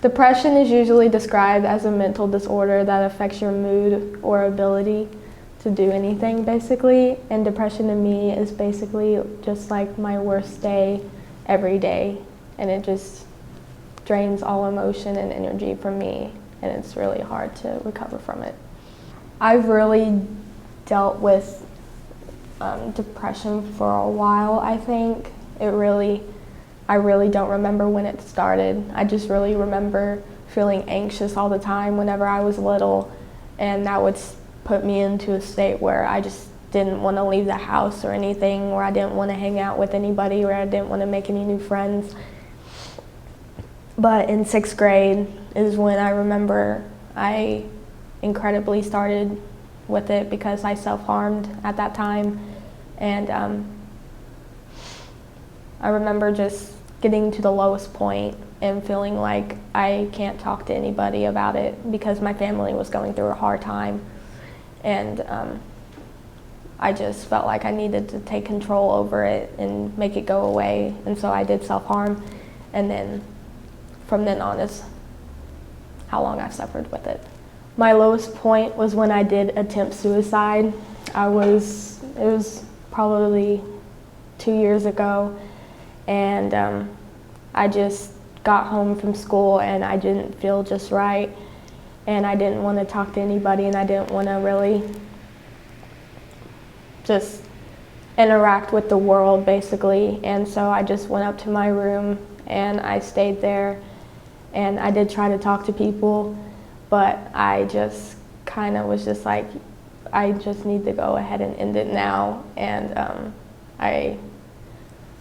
Depression is usually described as a mental disorder that affects your mood or ability to do anything, basically. And depression to me is basically just like my worst day every day. And it just drains all emotion and energy from me. And it's really hard to recover from it. I've really dealt with depression for a while, I think. I really don't remember when it started. I just really remember feeling anxious all the time whenever I was little, and that would put me into a state where I just didn't want to leave the house or anything, or I didn't want to hang out with anybody, or I didn't want to make any new friends. But in 6th grade is when I remember I incredibly started with it because I self-harmed at that time. And I remember just getting to the lowest point and feeling like I can't talk to anybody about it because my family was going through a hard time. And I just felt like I needed to take control over it and make it go away. And so I did self-harm. And then from then on is how long I've suffered with it. My lowest point was when I did attempt suicide. It was probably 2 years ago. And I just got home from school and I didn't feel just right. And I didn't want to talk to anybody, and I didn't want to really just interact with the world, basically. And so I just went up to my room and I stayed there. And I did try to talk to people, but I just kind of was just like, I just need to go ahead and end it now. And I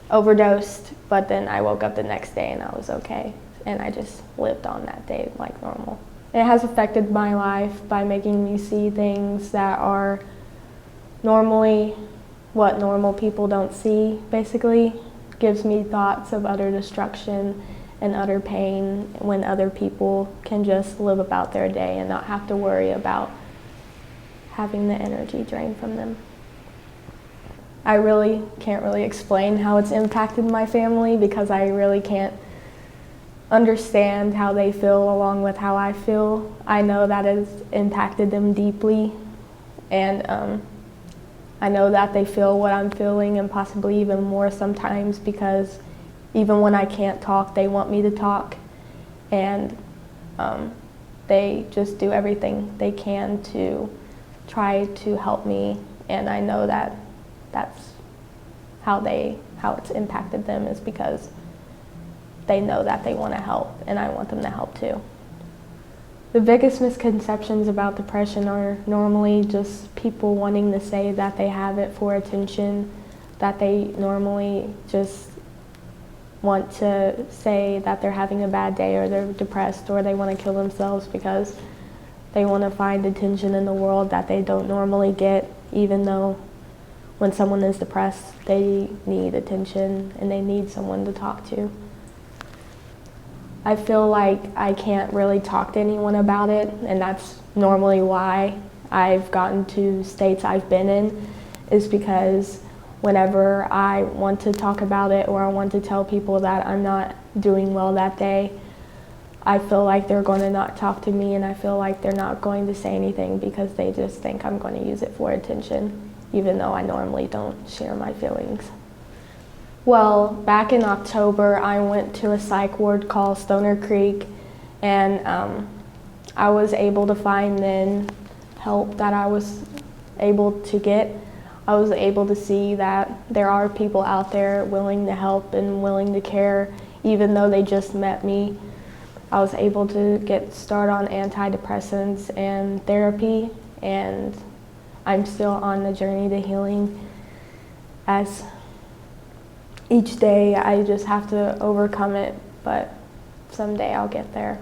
overdosed, but then I woke up the next day and I was okay. And I just lived on that day like normal. It has affected my life by making me see things that are normally what normal people don't see, basically. Gives me thoughts of utter destruction and utter pain when other people can just live about their day and not have to worry about having the energy drained from them. I really can't explain how it's impacted my family because I really can't understand how they feel along with how I feel. I know that it's impacted them deeply, and I know that they feel what I'm feeling and possibly even more sometimes because even when I can't talk, they want me to talk, and they just do everything they can to try to help me, and I know that that's how it's impacted them is because they know that they want to help, and I want them to help too. The biggest misconceptions about depression are normally just people wanting to say that they have it for attention, that they normally just want to say that they're having a bad day or they're depressed or they want to kill themselves because they want to find attention in the world that they don't normally get, even though when someone is depressed, they need attention and they need someone to talk to. I feel like I can't really talk to anyone about it, and that's normally why I've gotten to states I've been in, is because whenever I want to talk about it or I want to tell people that I'm not doing well that day, I feel like they're going to not talk to me, and I feel like they're not going to say anything because they just think I'm going to use it for attention, even though I normally don't share my feelings. Well, back in October, I went to a psych ward called Stoner Creek, and I was able to find then help that I was able to get. I was able to see that there are people out there willing to help and willing to care, even though they just met me. I was able to get started on antidepressants and therapy, and I'm still on the journey to healing. As each day I just have to overcome it, but someday I'll get there.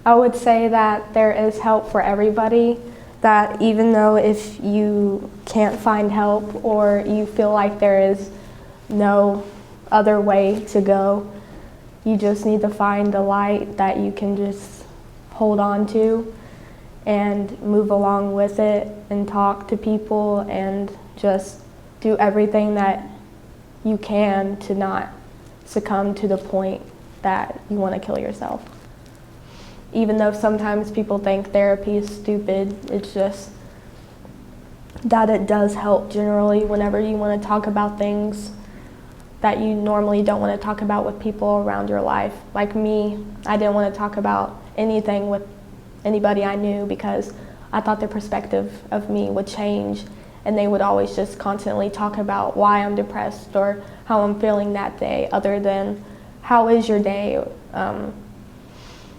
I would say that there is help for everybody, that even though if you can't find help or you feel like there is no other way to go, you just need to find the light that you can just hold on to and move along with it and talk to people and just do everything that you can to not succumb to the point that you want to kill yourself. even though sometimes people think therapy is stupid, it's just that it does help generally whenever you want to talk about things that you normally don't want to talk about with people around your life. Like me, I didn't want to talk about anything with anybody I knew because I thought their perspective of me would change, and they would always just constantly talk about why I'm depressed or how I'm feeling that day, other than how is your day,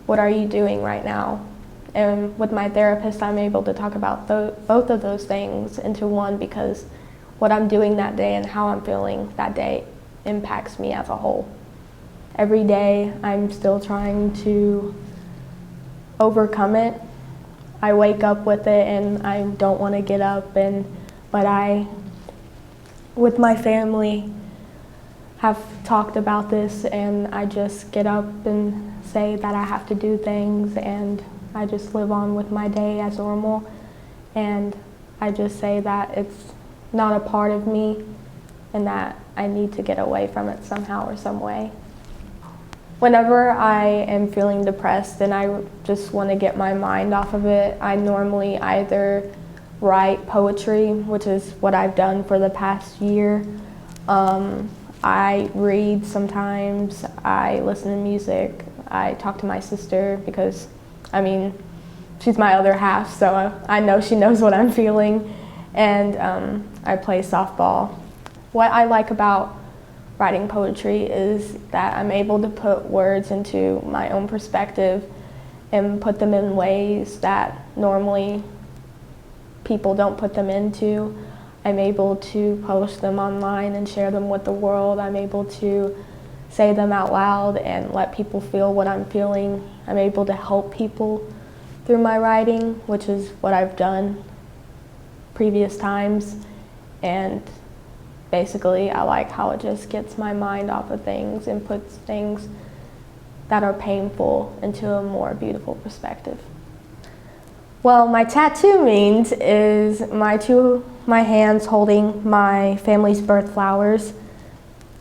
what are you doing right now? And with my therapist, I'm able to talk about both of those things into one, because what I'm doing that day and how I'm feeling that day impacts me as a whole. Every day, I'm still trying to overcome it. I wake up with it and I don't want to get up, but I, with my family, have talked about this, and I just get up and say that I have to do things, and I just live on with my day as normal, and I just say that it's not a part of me and that I need to get away from it somehow or some way. Whenever I am feeling depressed and I just want to get my mind off of it, I normally either write poetry, which is what I've done for the past year. I read sometimes, I listen to music, I talk to my sister because, I mean, she's my other half, so I know she knows what I'm feeling, and I play softball. What I like about writing poetry is that I'm able to put words into my own perspective and put them in ways that normally people don't put them into. I'm able to post them online and share them with the world. I'm able to say them out loud and let people feel what I'm feeling. I'm able to help people through my writing, which is what I've done previous times. And basically, I like how it just gets my mind off of things and puts things that are painful into a more beautiful perspective. Well, my tattoo means is my hands holding my family's birth flowers.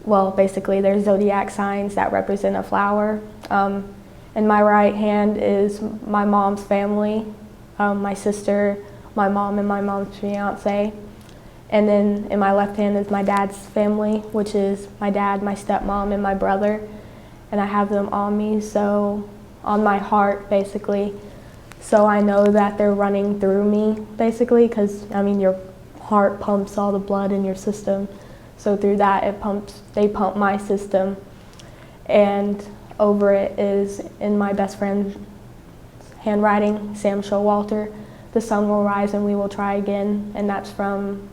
Well, basically, they're zodiac signs that represent a flower. And my right hand is my mom's family, my sister, my mom, and my mom's fiance. And then in my left hand is my dad's family, which is my dad, my stepmom, and my brother. And I have them on me, so on my heart, basically. So I know that they're running through me, basically, because, I mean, your heart pumps all the blood in your system. So through that, they pump my system. And over it is, in my best friend's handwriting, Sam Showalter, "The sun will rise and we will try again." And that's from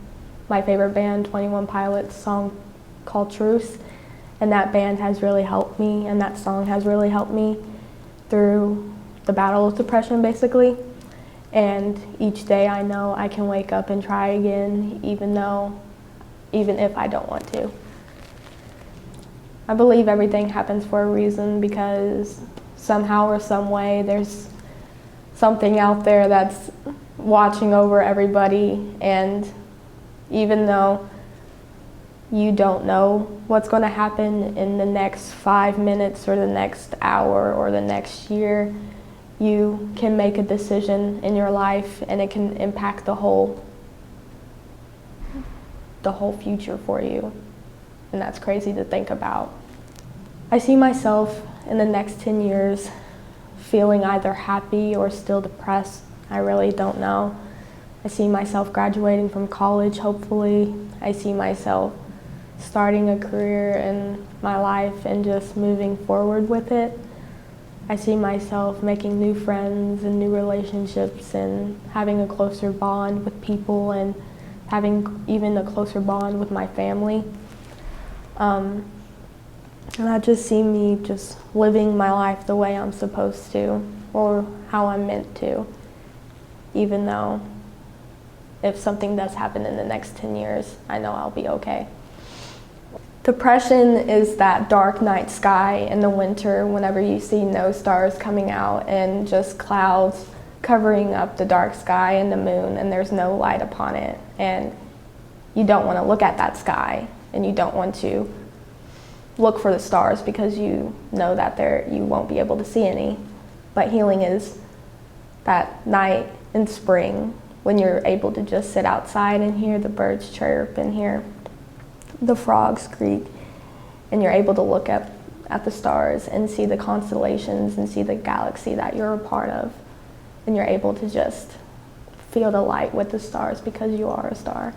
my favorite band, 21 Pilots' song called Truce. And that band has really helped me, and that song has really helped me through the battle of depression, basically. And each day I know I can wake up and try again, even if I don't want to. I believe everything happens for a reason, because somehow or some way there's something out there that's watching over everybody, and even though you don't know what's going to happen in the next 5 minutes or the next hour or the next year, you can make a decision in your life and it can impact the whole future for you. And that's crazy to think about. I see myself in the next 10 years feeling either happy or still depressed. I really don't know. I see myself graduating from college, hopefully. I see myself starting a career in my life and just moving forward with it. I see myself making new friends and new relationships and having a closer bond with people and having even a closer bond with my family. And I just see me just living my life the way I'm supposed to, or how I'm meant to, even though if something does happen in the next 10 years, I know I'll be okay. Depression is that dark night sky in the winter whenever you see no stars coming out and just clouds covering up the dark sky and the moon, and there's no light upon it. And you don't want to look at that sky, and you don't want to look for the stars because you know that you won't be able to see any. But healing is that night in spring when you're able to just sit outside and hear the birds chirp and hear the frogs squeak, and you're able to look up at the stars and see the constellations and see the galaxy that you're a part of, and you're able to just feel the light with the stars because you are a star.